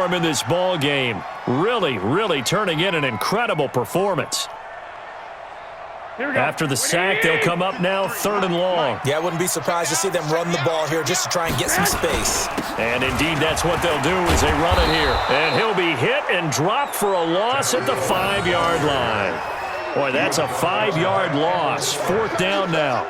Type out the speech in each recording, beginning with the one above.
form in this ball game. Really turning in an incredible performance. After the sack, they'll come up now 3rd and long. Yeah, I wouldn't be surprised to see them run the ball here just to try and get some space. And indeed, that's what they'll do as they run it here. And he'll be hit and dropped for a loss at the 5-yard line. Boy, that's a 5-yard loss. 4th down now.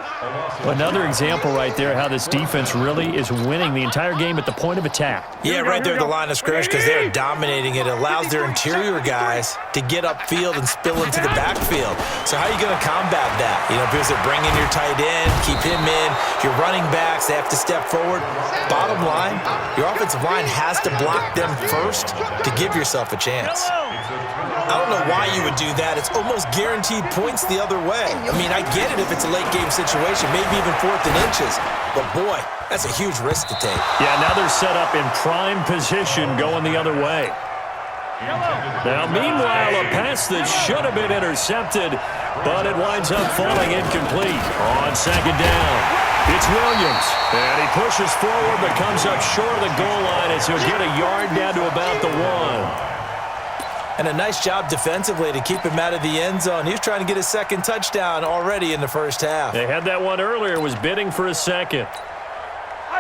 Another example right there how this defense really is winning the entire game at the point of attack. Yeah, right there at the line of scrimmage because they're dominating it. It allows their interior guys to get upfield and spill into the backfield. So how are you going to combat that? You know, because they bring in your tight end, keep him in. Your running backs, they have to step forward. Bottom line, your offensive line has to block them first to give yourself a chance. I don't know why you would do that. It's almost guaranteed points the other way. I mean, I get it if it's a late game situation, maybe even 4th and inches. But, boy, that's a huge risk to take. Yeah, now they're set up in prime position going the other way. Now, meanwhile, a pass that should have been intercepted, but it winds up falling incomplete on 2nd down. It's Williams, and he pushes forward but comes up short of the goal line as he'll get a yard down to about the 1. And a nice job defensively to keep him out of the end zone. He was trying to get his 2nd touchdown already in the first half. They had that one earlier, was bidding for a 2nd.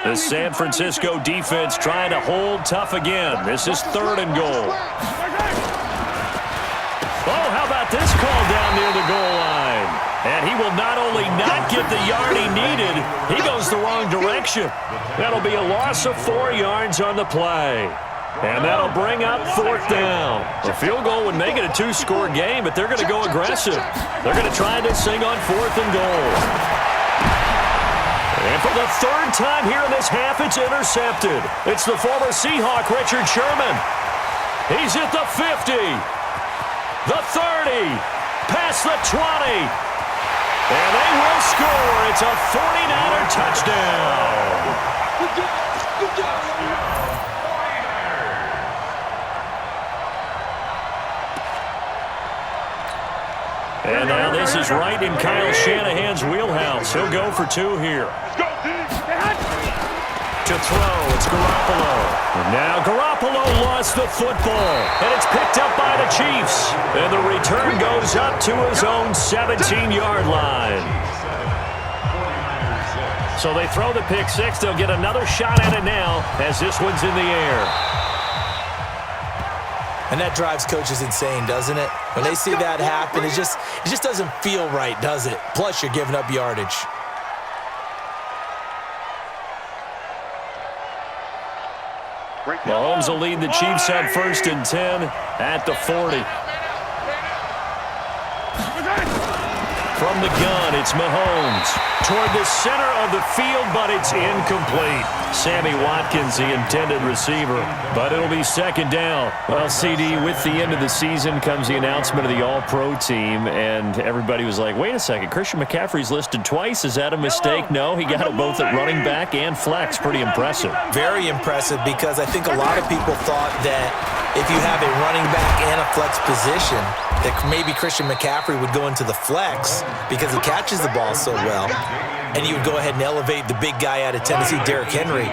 The San Francisco defense trying to hold tough again. This is 3rd and goal. Oh, how about this call down near the goal line? And he will not only not get the yard he needed, he goes the wrong direction. That'll be a loss of 4 yards on the play. And that'll bring up 4th down. A field goal would make it a 2-score game, but they're going to go aggressive. They're going to try this thing on 4th and goal. And for the 3rd time here in this half, it's intercepted. It's the former Seahawk, Richard Sherman. He's at the 50, the 30, past the 20. And they will score. It's a 49er touchdown. Good job. And now this is right in Kyle Shanahan's wheelhouse. He'll go for 2 here. To throw, it's Garoppolo. And now Garoppolo lost the football. And it's picked up by the Chiefs. And the return goes up to his own 17-yard line. So they throw the pick 6. They'll get another shot at it now as this one's in the air. And that drives coaches insane, doesn't it? When they see that happen, it just doesn't feel right, does it? Plus, you're giving up yardage. Mahomes will lead the Chiefs on 1st and 10 at the 40. From the gun, it's Mahomes. Toward the center of the field, but it's incomplete. Sammy Watkins, the intended receiver, but it'll be 2nd down. Well, CD, with the end of the season comes the announcement of the All-Pro team, and everybody was like, wait a second, Christian McCaffrey's listed twice. Is that a mistake? No, he got it both at running back and flex. Pretty impressive. Very impressive because I think a lot of people thought that if you have a running back and a flex position, that maybe Christian McCaffrey would go into the flex because he catches the ball so well. And he would go ahead and elevate the big guy out of Tennessee, Derrick Henry,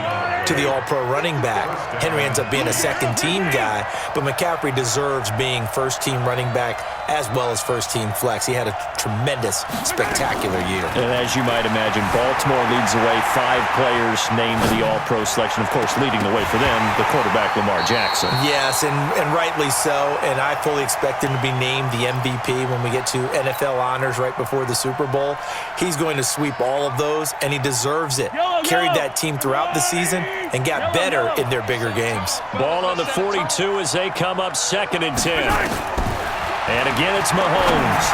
to the All-Pro running back. Henry ends up being a 2nd-team guy, but McCaffrey deserves being 1st-team running back as well as 1st-team flex. He had a tremendous, spectacular year. And as you might imagine, Baltimore leads the way. 5 players named to the All-Pro selection. Of course, leading the way for them, the quarterback, Lamar Jackson. Yes, and rightly so. And I fully expect him to be named the MVP when we get to NFL honors right before the Super Bowl. He's going to sweep all of those, and he deserves it. Carried that team throughout the season and got better in their bigger games. Ball on the 42 as they come up 2nd and 10. And again, it's Mahomes.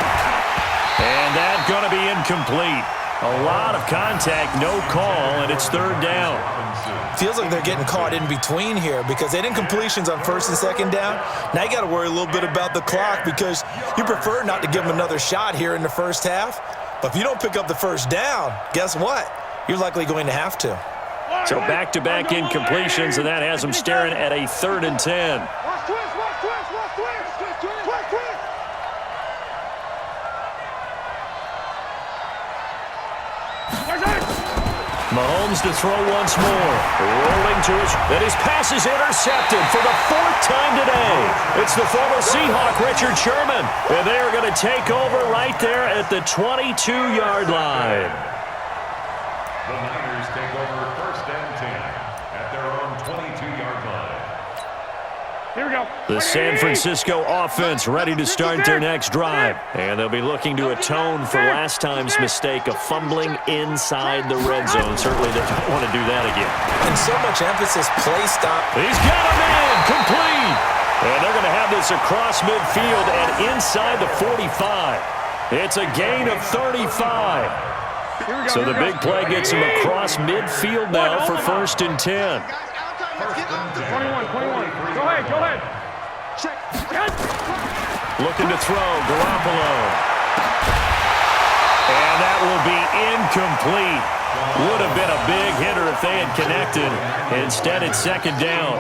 And that's going to be incomplete. A lot of contact, no call, and it's 3rd down. Feels like they're getting caught in between here because they didn't completions on 1st and 2nd down. Now you got to worry a little bit about the clock because you prefer not to give them another shot here in the first half. But if you don't pick up the 1st down, guess what? You're likely going to have to. So back-to-back incompletions, and that has them staring at a 3rd and 10. Mahomes to throw once more. Rolling to his... And his pass is intercepted for the 4th time today. It's the former Seahawk, Richard Sherman. And they are going to take over right there at the 22-yard line. The Niners take over 1st and 10 at their own 22-yard line. Here we go. The San Francisco offense ready to start their next drive. And they'll be looking to atone for last time's mistake of fumbling inside the red zone. Certainly they don't want to do that again. And so much emphasis placed on... He's got a man complete. And they're going to have this across midfield and inside the 45. It's a gain of 35. So the big play gets him across midfield now for 1st and 10. 21. Go ahead. Check. Looking to throw, Garoppolo. And that will be incomplete. Would have been a big hitter if they had connected. Instead, it's 2nd down.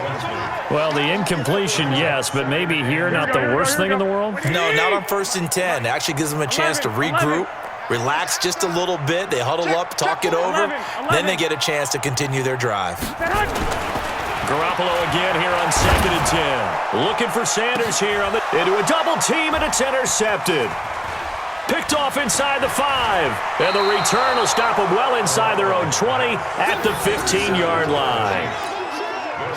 Well, the incompletion, yes, but maybe here not the worst thing in the world? No, not on 1st and 10. It actually gives them a chance to regroup, relax just a little bit. They huddle up, talk it over. Then they get a chance to continue their drive. Garoppolo again here on 2nd and 10. Looking for Sanders here into a double team, and it's intercepted. Picked off inside the 5. And the return will stop them well inside their own 20 at the 15-yard line.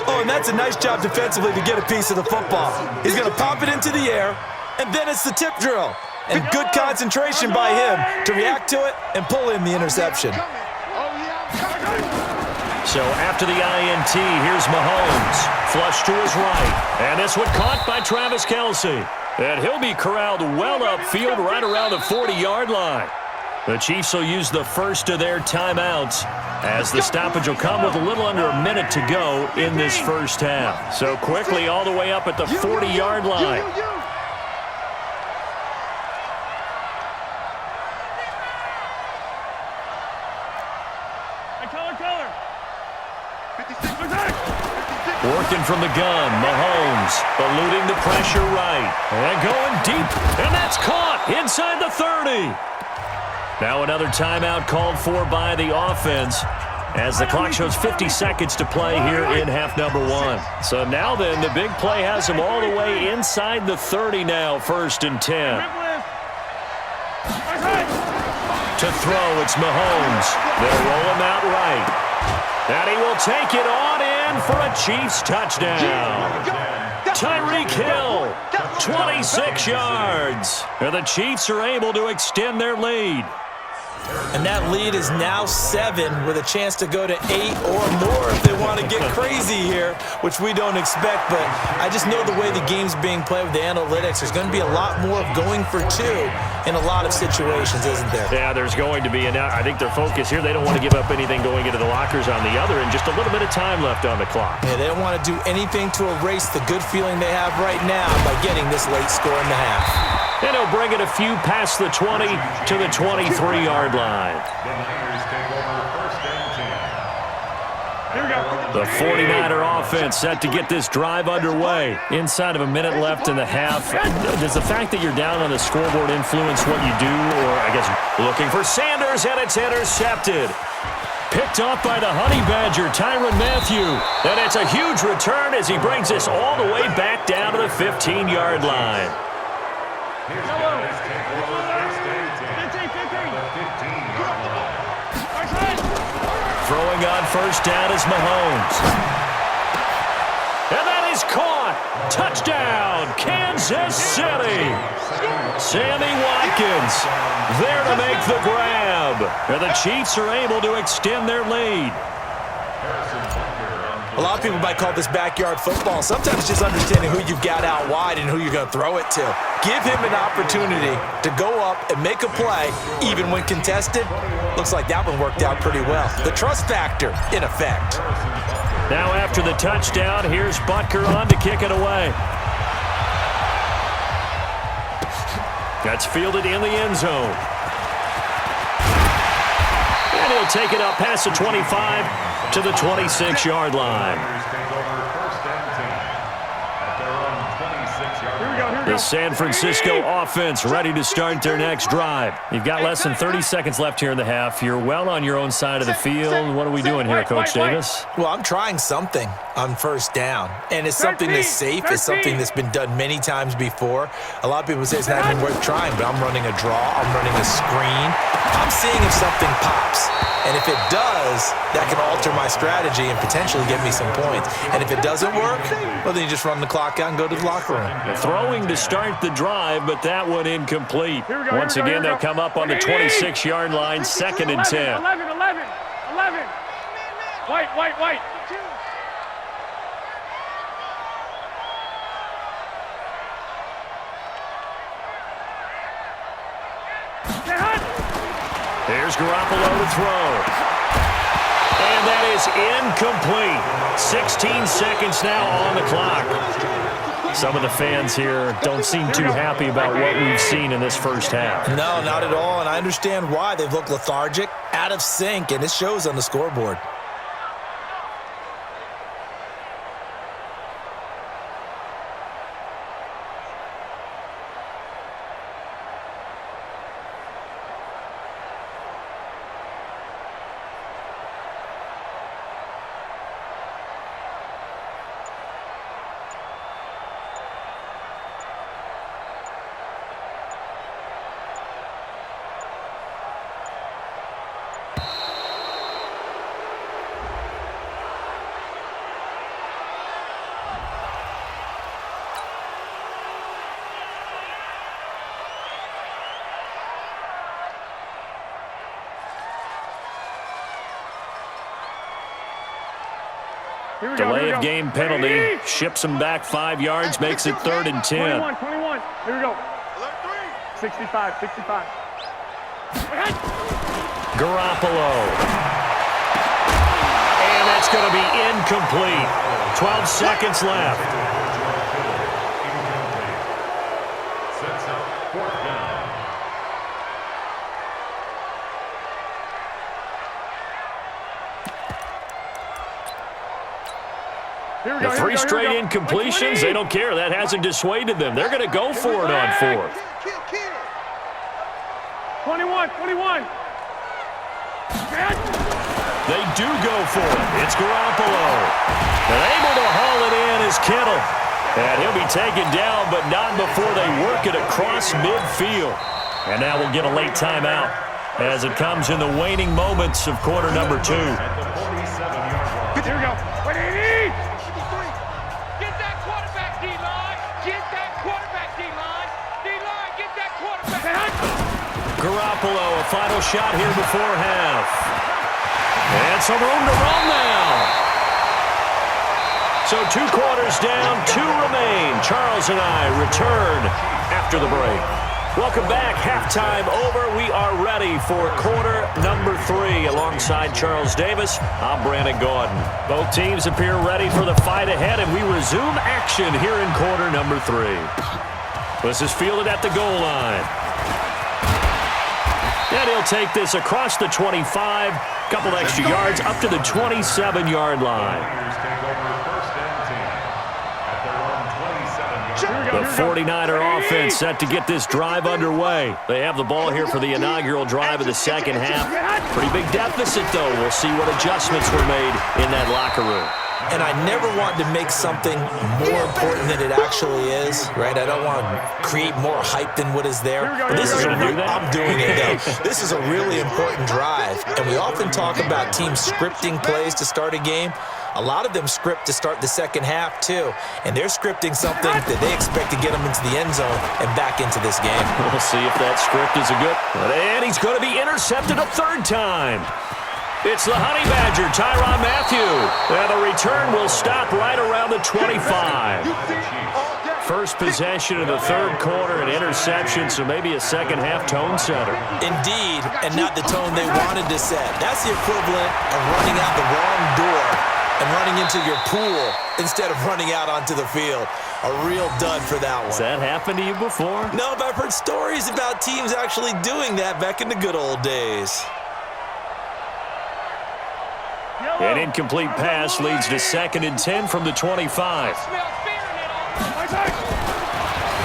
Oh, and that's a nice job defensively to get a piece of the football. He's going to pop it into the air, and then it's the tip drill. And good concentration by him to react to it and pull in the interception. So after the INT, here's Mahomes. Flush to his right. And this one caught by Travis Kelce. And he'll be corralled well upfield right around the 40-yard line. The Chiefs will use the first of their timeouts as the stoppage will come with a little under a minute to go in this first half. So quickly all the way up at the 40-yard line. Working from the gun, Mahomes eluding the pressure right. And going deep, and that's caught inside the 30. Now another timeout called for by the offense as the clock shows 50 seconds to play here in half number 1. So now then, the big play has him all the way inside the 30 now, 1st and 10. To throw, it's Mahomes. They'll roll him out right. And he will take it on in for a Chiefs touchdown. Tyreek Hill, 26 yards. And the Chiefs are able to extend their lead. And that lead is now 7 with a chance to go to 8 or more if they want to get crazy here, which we don't expect. But I just know the way the game's being played with the analytics, there's going to be a lot more of going for 2 in a lot of situations, isn't there? Yeah, there's going to be. And I think their focus here, they don't want to give up anything going into the lockers on the other, and just a little bit of time left on the clock. Yeah, they don't want to do anything to erase the good feeling they have right now by getting this late score in the half. And he'll bring it a few past the 20 to the 23-yard line. The Niners take over 1st and 10. Here we go. The 49er offense set to get this drive underway. Inside of a minute left in the half. Does the fact that you're down on the scoreboard influence what you do? Or, I guess, looking for Sanders, and it's intercepted. Picked off by the Honey Badger, Tyrann Mathieu. And it's a huge return as he brings this all the way back down to the 15-yard line. Here's guys take over 1st and 10 at the 15-yard line. Throwing on 1st down is Mahomes. And that is caught. Touchdown, Kansas City. Sammy Watkins there to make the grab. And the Chiefs are able to extend their lead. A lot of people might call this backyard football. Sometimes it's just understanding who you've got out wide and who you're going to throw it to. Give him an opportunity to go up and make a play, even when contested. Looks like that one worked out pretty well. The trust factor, in effect. Now after the touchdown, here's Butker on to kick it away. That's fielded in the end zone. And he'll take it up past the 25 to the 26-yard line. Niners take over 1st and 10 at their own 26-yard line. Here we go. The San Francisco offense ready to start their next drive. You've got less than 30 seconds left here in the half. You're well on your own side of the field. What are we doing here, Coach Davis? Well, I'm trying something on first down, and it's something that's safe. It's something that's been done many times before. A lot of people say it's not even worth trying, but I'm running a draw. I'm running a screen. I'm seeing if something pops. And if it does, that can alter my strategy and potentially get me some points. And if it doesn't work, well, then you just run the clock out and go to the locker room. Throwing to start the drive, but that one incomplete. Once again, they'll come up on the 26-yard line, 2nd and 10. 11. White. Here's Garoppolo to throw. And that is incomplete. 16 seconds now on the clock. Some of the fans here don't seem too happy about what we've seen in this first half. No, not at all, and I understand why. They've looked lethargic, out of sync, and it shows on the scoreboard. Delay of game penalty. Ships him back 5 yards, makes it 3rd and 10. 21. Here we go. 65. Garoppolo. And that's going to be incomplete. 12 seconds left. Sets up 4th down. The 3 straight incompletions, they don't care. That hasn't dissuaded them. They're going to go for it on 4th. 21. They do go for it. It's Garoppolo. And able to haul it in is Kittle. And he'll be taken down, but not before they work it across midfield. And now we'll get a late timeout as it comes in the waning moments of quarter number 2. Here we go. Get that quarterback, D-line. Get that quarterback, D-line. D-line, get that quarterback. Garoppolo, a final shot here before half. And some room to run now. So 2 quarters down, 2 remain. Charles and I return after the break. Welcome back. Halftime over. We are ready for quarter number 3. Alongside Charles Davis, I'm Brandon Gaudin. Both teams appear ready for the fight ahead, and we resume action here in quarter number 3. This is fielded at the goal line. And he'll take this across the 25, couple extra yards, up to the 27-yard line. The 49er offense set to get this drive underway. They have the ball here for the inaugural drive of the second half. Pretty big deficit, though. We'll see what adjustments were made in that locker room. And I never want to make something more important than it actually is, right? I don't want to create more hype than what is there. But this is I'm doing it, though. This is a really important drive. And we often talk about teams scripting plays to start a game. A lot of them script to start the second half, too. And they're scripting something that they expect to get them into the end zone and back into this game. We'll see if that script is a good... And he's going to be intercepted a 3rd time. It's the Honey Badger, Tyrann Mathieu. And the return will stop right around the 25. First possession of the 3rd quarter, an interception, so maybe a second half tone setter. Indeed, and not the tone they wanted to set. That's the equivalent of running out the wrong door and running into your pool instead of running out onto the field. A real dud for that one. Has that happened to you before? No, but I've heard stories about teams actually doing that back in the good old days. An incomplete pass leads to 2nd and 10 from the 25.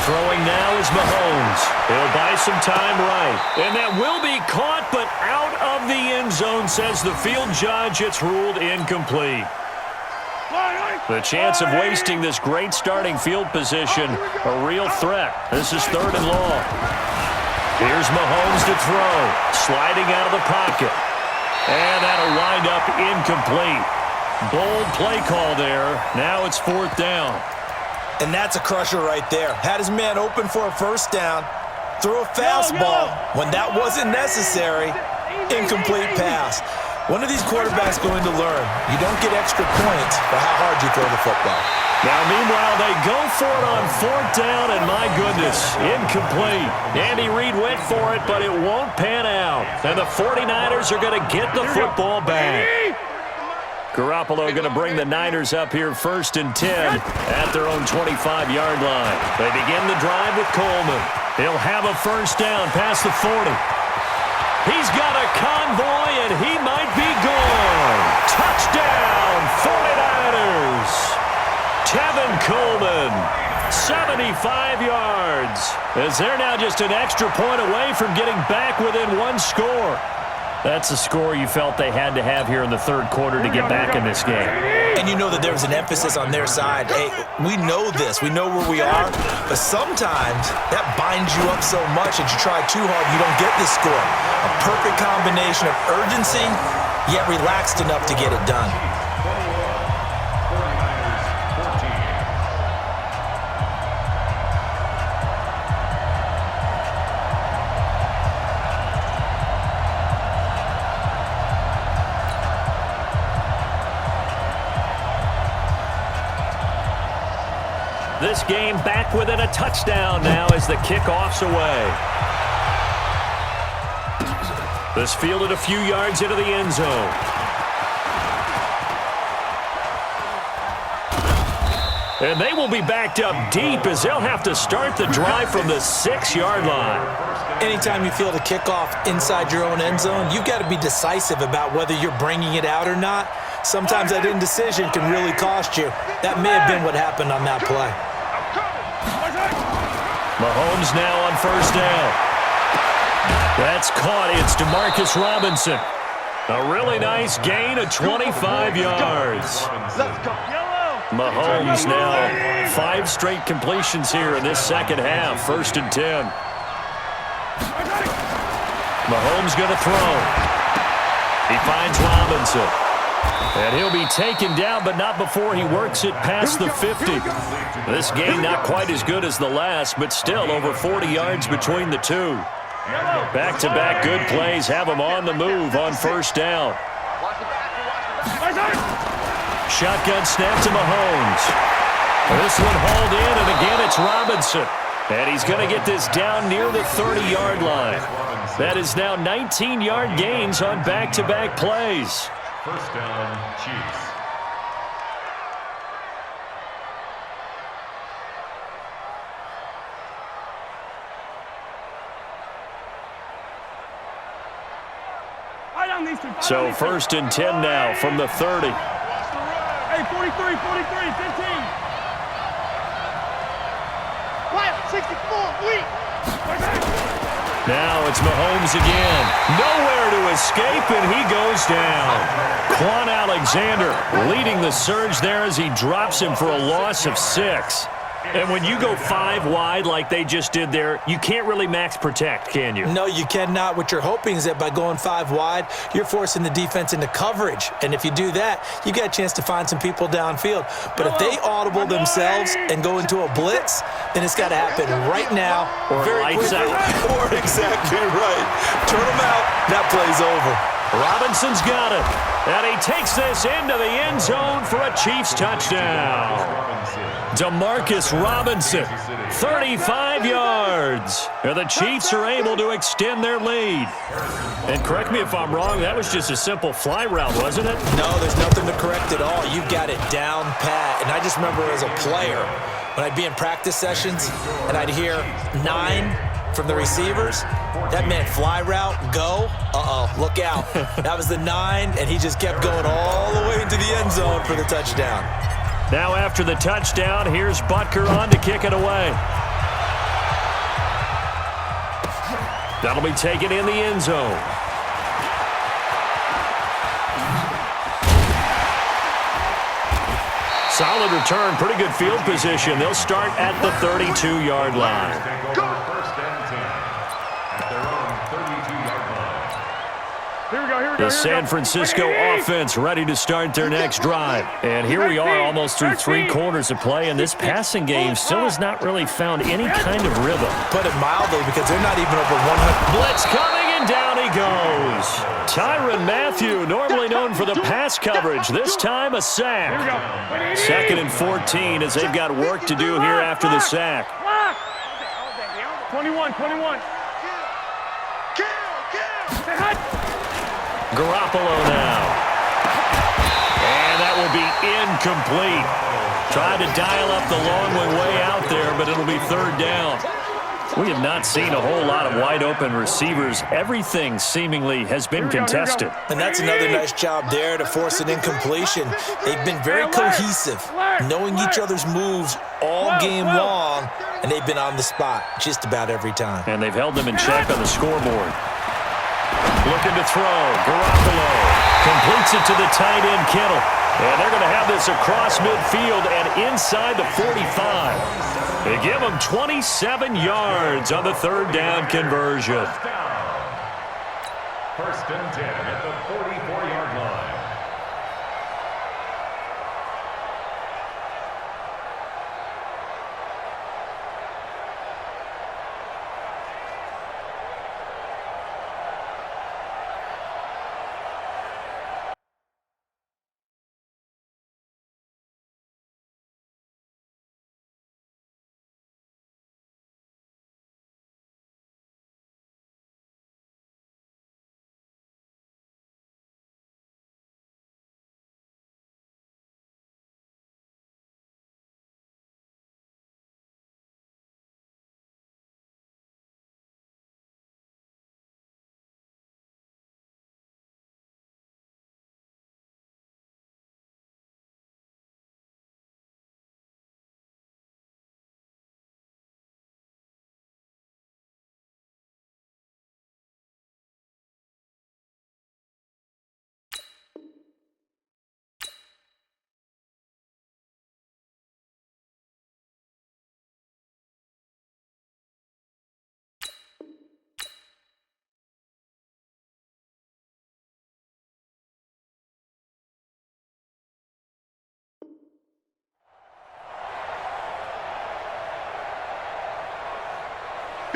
Throwing now is Mahomes. He'll buy some time right. And that will be caught, but out of the end zone, says the field judge. It's ruled incomplete. The chance of wasting this great starting field position, a real threat. This is 3rd and long. Here's Mahomes to throw. Sliding out of the pocket. And that'll wind up incomplete. Bold play call there. Now it's 4th down. And that's a crusher right there. Had his man open for a first down. Threw a fastball when that wasn't necessary. Incomplete pass. One of these quarterbacks going to learn. You don't get extra points for how hard you throw the football. Now, meanwhile, they go for it on 4th down, and my goodness, incomplete. Andy Reid went for it, but it won't pan out. And the 49ers are going to get the football back. Garoppolo going to bring the Niners up here 1st and 10 at their own 25-yard line. They begin the drive with Coleman. He'll have a first down past the 40. He's got a convoy, and he might be gone. Touchdown, 49ers. Tevin Coleman, 75 yards. As they're now just an extra point away from getting back within 1 score. That's a score you felt they had to have here in the 3rd quarter to get back in this game. And you know that there was an emphasis on their side. Hey, we know this. We know where we are. But sometimes that binds you up so much that you try too hard, you don't get this score. A perfect combination of urgency, yet relaxed enough to get it done. This game back within a touchdown now as the kickoff's away. This fielded a few yards into the end zone. And they will be backed up deep as they'll have to start the drive from the 6-yard line. Anytime you field a kickoff inside your own end zone, you've got to be decisive about whether you're bringing it out or not. Sometimes that indecision can really cost you. That may have been what happened on that play. Mahomes now on first down. That's caught. It's Demarcus Robinson. A really nice gain of 25 yards. Mahomes now 5 straight completions here in this second half. 1st and 10. Mahomes going to throw. He finds Robinson. And he'll be taken down, but not before he works it past the 50. This game not quite as good as the last, but still over 40 yards between the two. Back-to-back good plays have him on the move on first down. Shotgun snap to Mahomes. This one hauled in, and again it's Robinson. And he's going to get this down near the 30-yard line. That is now 19-yard gains on back-to-back plays. First down, Chiefs. So 1st and 10 now from the 30. Hey, 43, 15. Quiet, 64, weak. Now it's Mahomes again. Nowhere to escape, and he goes down. Quan Alexander leading the surge there as he drops him for a loss of 6. And when you go 5 wide like they just did there, you can't really max protect, can you? No, you cannot. What you're hoping is that by going 5 wide, you're forcing the defense into coverage. And if you do that, you get a chance to find some people downfield. But if they audible themselves and go into a blitz, then it's got to happen right now. Or very lights quickly. out. Or exactly right. Turn them out. That play's over. Robinson's got it. And he takes this into the end zone for a Chiefs touchdown. Demarcus Robinson, 35 yards. And the Chiefs are able to extend their lead. And correct me if I'm wrong, that was just a simple fly route, wasn't it? No, there's nothing to correct at all. You've got it down pat. And I just remember as a player, when I'd be in practice sessions and I'd hear 9 from the receivers, that meant fly route, go, look out. That was the 9, and he just kept going all the way into the end zone for the touchdown. Now after the touchdown, here's Butker on to kick it away. That'll be taken in the end zone. Solid return, pretty good field position. They'll start at the 32-yard line. First and 10 at their own 32-yard line. Here we go, here we go. The San Francisco offense ready to start their next drive. And here we are almost through 3 quarters of play, and this passing game still has not really found any kind of rhythm. Put it mildly, because they're not even over 100. Blitz coming, and down he goes. Tyrann Mathieu, normally known for the pass coverage, this time a sack. Here we go. 2nd and 14 as they've got work to do here after the sack. 21. Garoppolo now. And that will be incomplete. Tried to dial up the long one way out there, but it'll be 3rd down. We have not seen a whole lot of wide-open receivers. Everything seemingly has been contested. And that's another nice job there to force an incompletion. They've been very cohesive, knowing each other's moves all game long, and they've been on the spot just about every time. And they've held them in check on the scoreboard. Looking to throw. Garoppolo completes it to the tight end, Kittle. And they're going to have this across midfield and inside the 45. They give them 27 yards on the 3rd down conversion. First and 10 at the 44-yard line.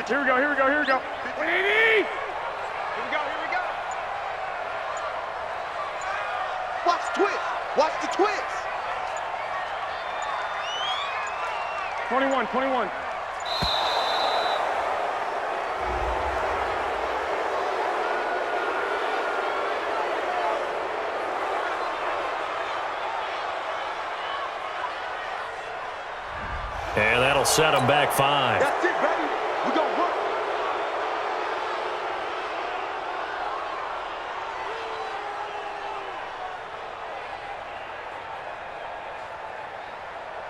Here we go. 180. Here we go. Watch the twist. Watch the twist. 21. And that'll set them back 5. That's it, baby. We gonna work.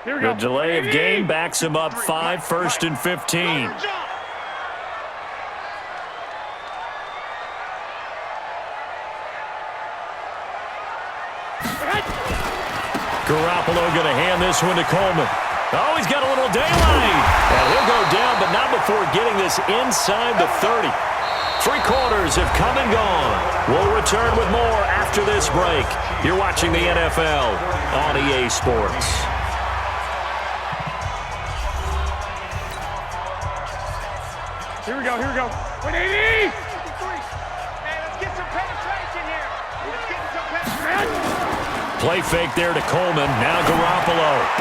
Here we The go. delay of game backs him up 5, 1st and 15. Garoppolo going to hand this one to Coleman. Oh, he's got a little daylight. And he'll go down, but not before getting this inside the 30. 3 quarters have come and gone. We'll return with more after this break. You're watching the NFL on EA Sports. Here we go. 180. Hey, let's get some penetration here. Let's get some penetration. Play fake there to Coleman. Now Garoppolo.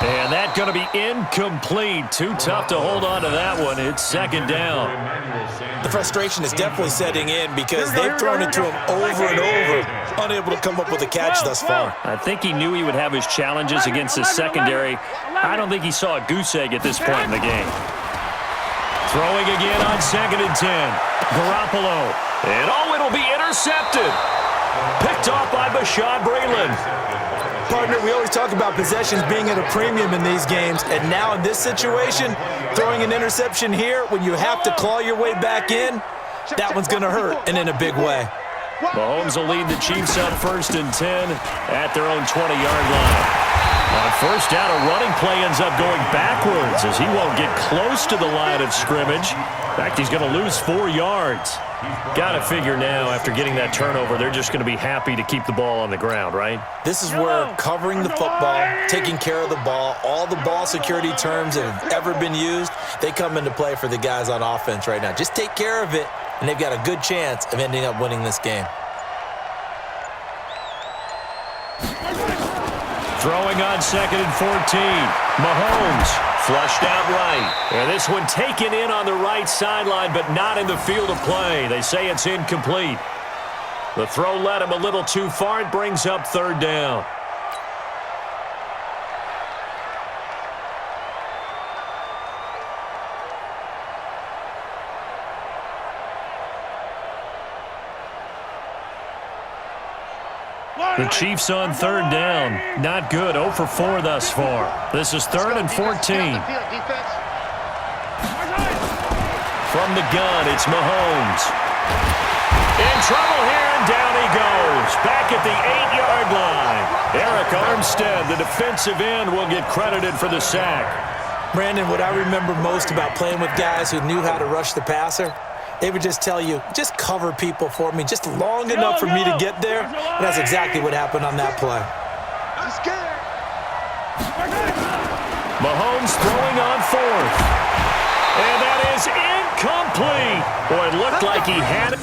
And that's going to be incomplete. Too tough to hold on to that one. It's 2nd down. The frustration is definitely setting in because they've thrown it to him over and over, unable to come up with a catch thus far. I think he knew he would have his challenges against the secondary. I don't think he saw a goose egg at this point in the game. Throwing again on 2nd and 10. Garoppolo. And it'll be intercepted. Picked off by Bashaud Breeland. partner, we always talk about possessions being at a premium in these games, and now in this situation, throwing an interception here when you have to claw your way back in, that one's going to hurt, and in a big way. Mahomes will lead the Chiefs up 1st and 10 at their own 20-yard line. On first down, a running play ends up going backwards as he won't get close to the line of scrimmage. In fact, he's going to lose 4 yards. Got to figure now, after getting that turnover, they're just going to be happy to keep the ball on the ground, right? This is where covering the football, taking care of the ball, all the ball security terms that have ever been used, they come into play for the guys on offense right now. Just take care of it, and they've got a good chance of ending up winning this game. Throwing on 2nd and 14. Mahomes flushed out right. And this one taken in on the right sideline, but not in the field of play. They say it's incomplete. The throw led him a little too far. It brings up 3rd down. The Chiefs on 3rd down. Not good. 0 for 4 thus far. This is 3rd and 14. From the gun, it's Mahomes. In trouble here, and down he goes. Back at the 8-yard line. Eric Armstead, the defensive end, will get credited for the sack. Brandon, what I remember most about playing with guys who knew how to rush the passer, they would just tell you, just cover people for me, just long enough for me to get there. And that's exactly what happened on that play. Mahomes throwing on 4th. And that is incomplete. Boy, it looked like he had it.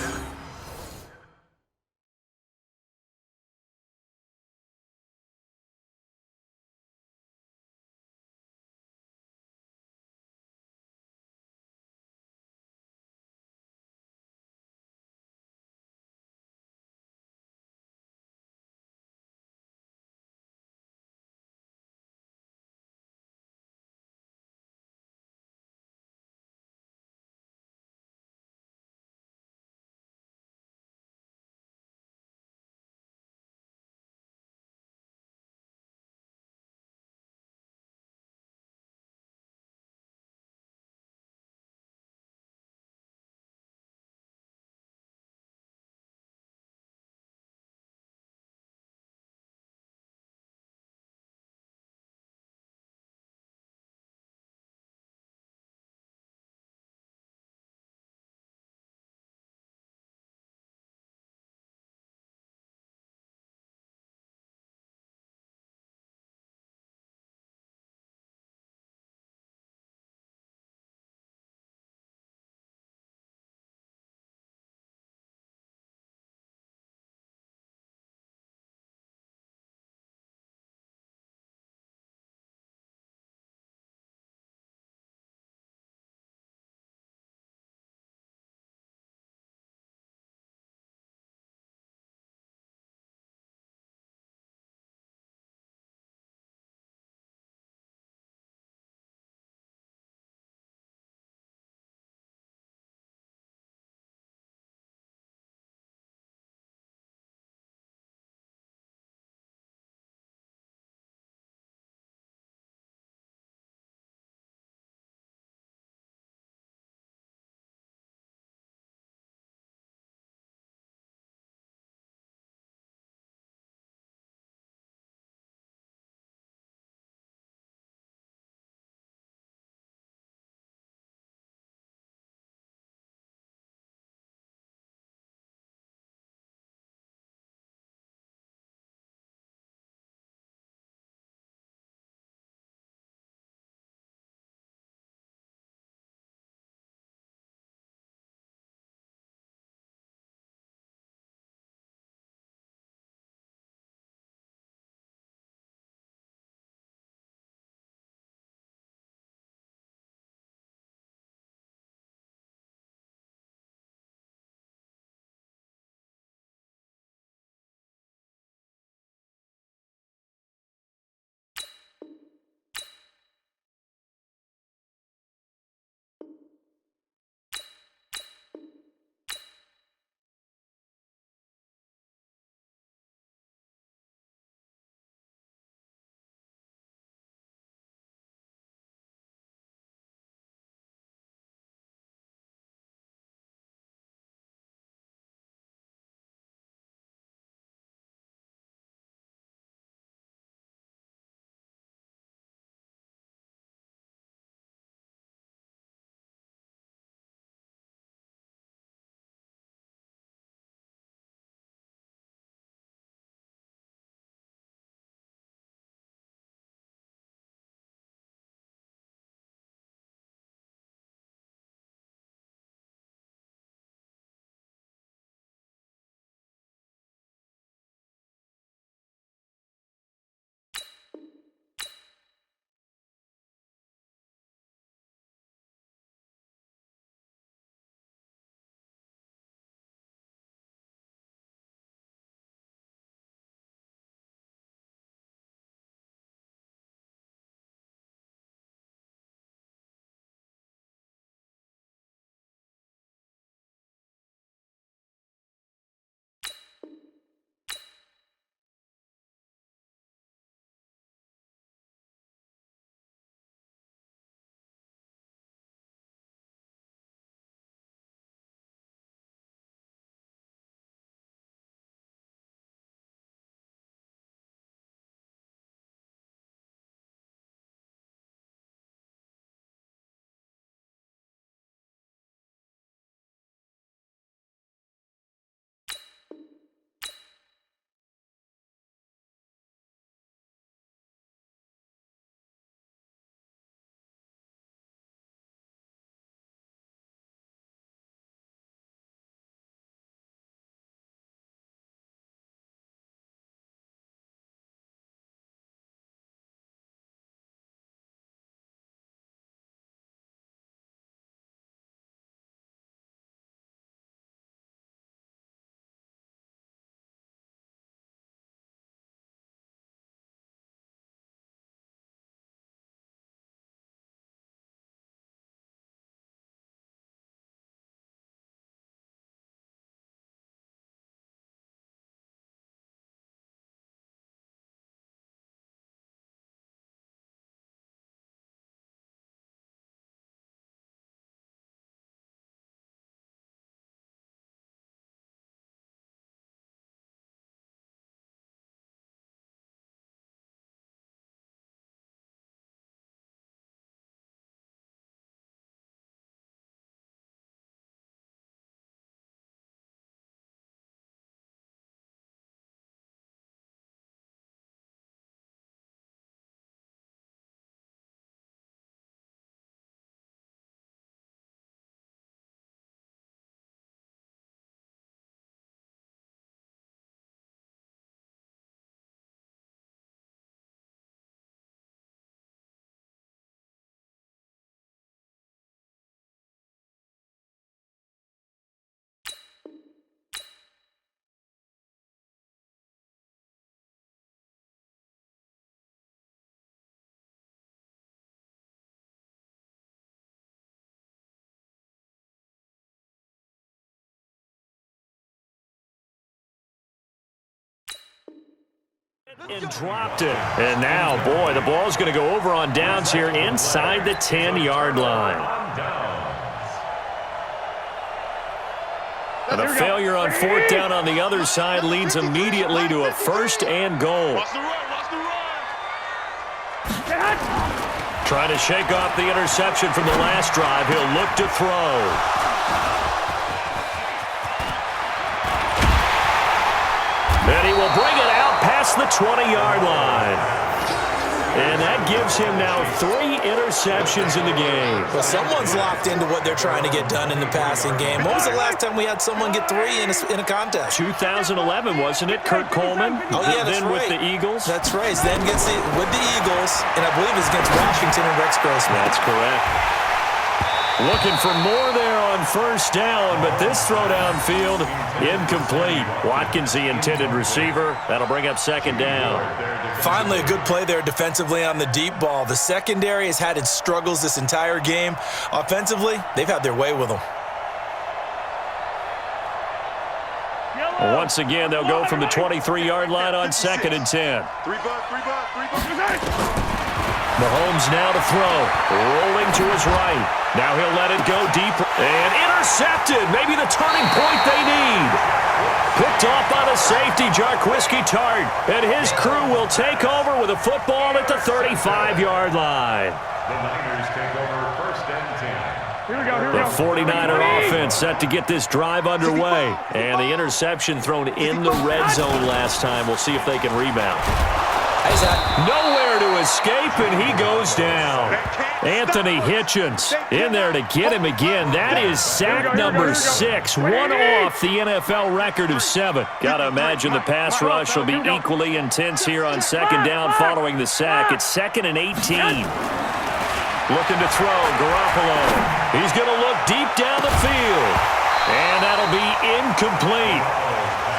And dropped it. And now, boy, the ball's going to go over on downs here inside the 10-yard line. And a failure on fourth down on the other side leads immediately to a 1st and goal. Watch the run. Trying to shake off the interception from the last drive. He'll look to throw. And he will bring it out past the 20-yard line. And that gives him now 3 interceptions in the game. Well, someone's locked into what they're trying to get done in the passing game. When was the last time we had someone get 3 in a contest? 2011, wasn't it? Kurt Coleman? Oh, yeah, that's then right. with the Eagles? That's right. Then with the Eagles, and I believe it's against Washington and Rex Grossman. That's correct. Looking for more there on 1st down, but this throw downfield, incomplete. Watkins, the intended receiver. That'll bring up 2nd down. Finally, a good play there defensively on the deep ball. The secondary has had its struggles this entire game. Offensively, they've had their way with them. Once again, they'll go from the 23-yard line on 2nd and 10. Mahomes now to throw. Rolling to his right. Now he'll let it go deep. And intercepted. Maybe the turning point they need. Picked off by the safety, Jarquiski Tart. And his crew will take over with a football at the 35-yard line. The Niners take over 1st and 10. The 49er offense set to get this drive underway. And the interception thrown in the red zone last time. We'll see if they can rebound. Nowhere to escape, and he goes down. Anthony Hitchens in there to get him again. That is sack number 6, one off the NFL record of 7. Got to imagine the pass rush will be equally intense here on 2nd down following the sack. It's 2nd and 18. Looking to throw, Garoppolo. He's going to look deep down the field. And that'll be incomplete.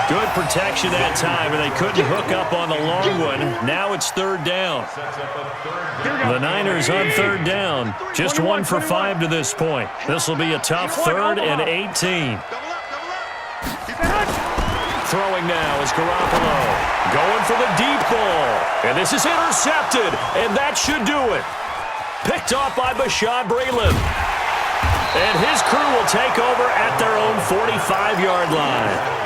Good protection that time, and they couldn't hook up on the long one. Now it's 3rd down. The Niners on 3rd down. Just 1 for 5 to this point. This will be a tough 3rd and 18. Throwing now is Garoppolo. Going for the deep ball. And this is intercepted, and that should do it. Picked off by Bashaud Breeland. And his crew will take over at their own 45-yard line.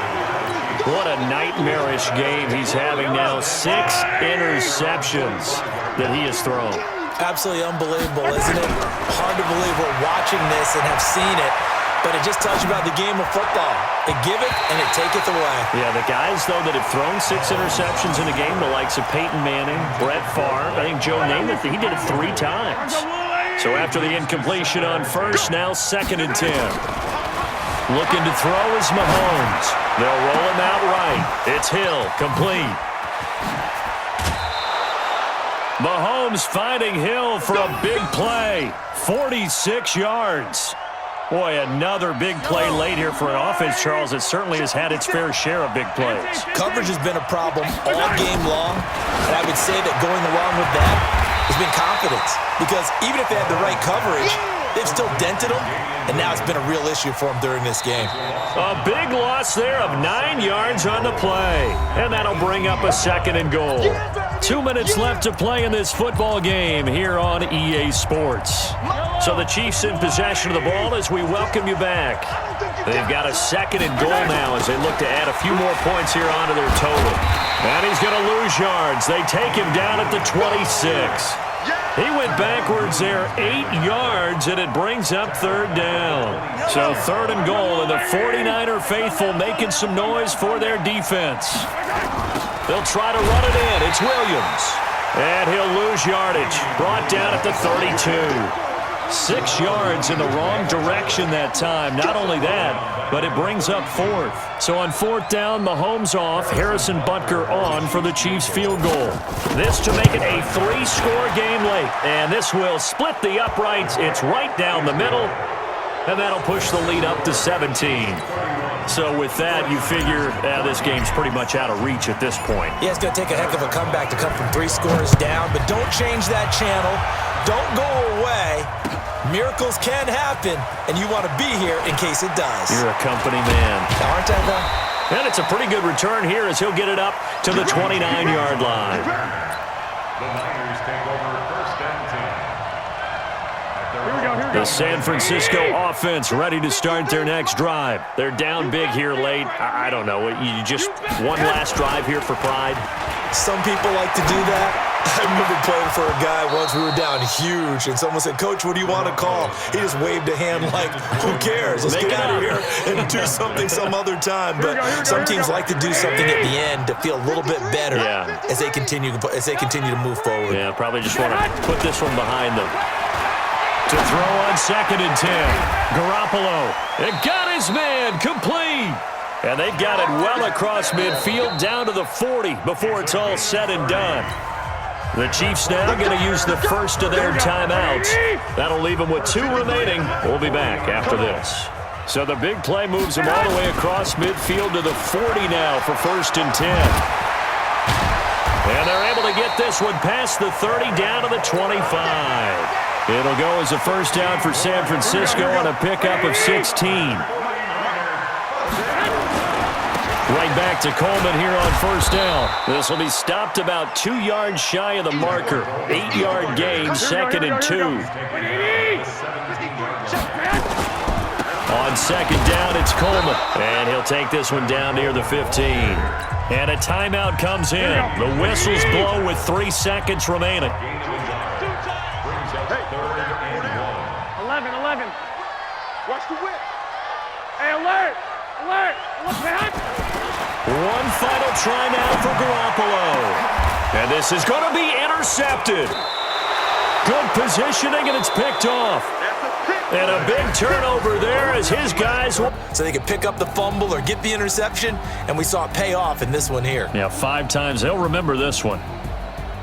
What a nightmarish game he's having now. 6 interceptions that he has thrown. Absolutely unbelievable, isn't it? Hard to believe we're watching this and have seen it, but it just tells you about the game of football. It giveth and it taketh away. Yeah, the guys, though, that have thrown 6 interceptions in a game, the likes of Peyton Manning, Brett Favre, I think Joe Namath, he did it 3 times. So after the incompletion on 1st, now 2nd and 10. Looking to throw is Mahomes. They'll roll him out right. It's Hill, complete. Mahomes finding Hill for a big play. 46 yards. Boy, another big play late here for an offense, Charles, that certainly has had its fair share of big plays. Coverage has been a problem all game long, and I would say that going along with that has been confidence. Because even if they had the right coverage, they've still dented them, and now it's been a real issue for them during this game. A big loss there of 9 yards on the play, and that'll bring up a 2nd and goal. 2 minutes left to play in this football game here on EA Sports. So the Chiefs in possession of the ball as we welcome you back. They've got a 2nd and goal now as they look to add a few more points here onto their total. And he's going to lose yards. They take him down at the 26. He went backwards there 8 yards, and it brings up 3rd down. So 3rd and goal, and the 49er faithful making some noise for their defense. They'll try to run it in. It's Williams. And he'll lose yardage. Brought down at the 32. 6 yards in the wrong direction that time. Not only that, but it brings up 4th. So on 4th down, Mahomes off, Harrison Butker on for the Chiefs field goal. This to make it a 3-score game late. And this will split the uprights. It's right down the middle. And that'll push the lead up to 17. So with that, you figure this game's pretty much out of reach at this point. Yeah, it's going to take a heck of a comeback to come from 3 scores down, but don't change that channel. Don't go away. Miracles can happen, and you want to be here in case it does. You're a company man. Aren't I, though? And it's a pretty good return here as he'll get it up to the 29-yard line. The Niners take over first and 10. Here we go. The San Francisco offense ready to start their next drive. They're down big here late. I don't know. You just one last drive here for pride? Some people like to do that. I remember playing for a guy once. We were down huge, and someone said, "Coach, what do you want to call?" He just waved a hand like, "Who cares? Let's get out of here and do something some other time." But some teams like to do something at the end to feel a little bit better as they continue to move forward. Yeah, probably just want to put this one behind them. To throw on 2nd and 10. Garoppolo. It got his man complete. And they've got it well across midfield down to the 40 before it's all said and done. The Chiefs now going to use the first of their timeouts. That'll leave them with 2 remaining. We'll be back after this. So the big play moves them all the way across midfield to the 40 now for 1st and 10. And they're able to get this one past the 30 down to the 25. It'll go as a first down for San Francisco on a pickup of 16. Right back to Coleman here on first down. This will be stopped about 2 yards shy of the marker. 8-yard gain, 2nd and 2. On 2nd down, it's Coleman. And he'll take this one down near the 15. And a timeout comes in. The whistles blow with 3 seconds remaining. 11. Watch the whip. Hey, alert. Look behind. One final try now for Garoppolo. And this is going to be intercepted. Good positioning, and it's picked off. And a big turnover there as his guys... So they could pick up the fumble or get the interception, and we saw it pay off in this one here. Yeah, 5 times. They'll remember this one.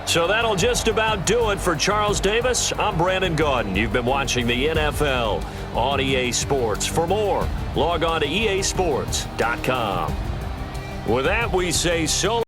So that'll just about do it for Charles Davis. I'm Brandon Gaudin. You've been watching the NFL on EA Sports. For more, log on to easports.com. With that, we say so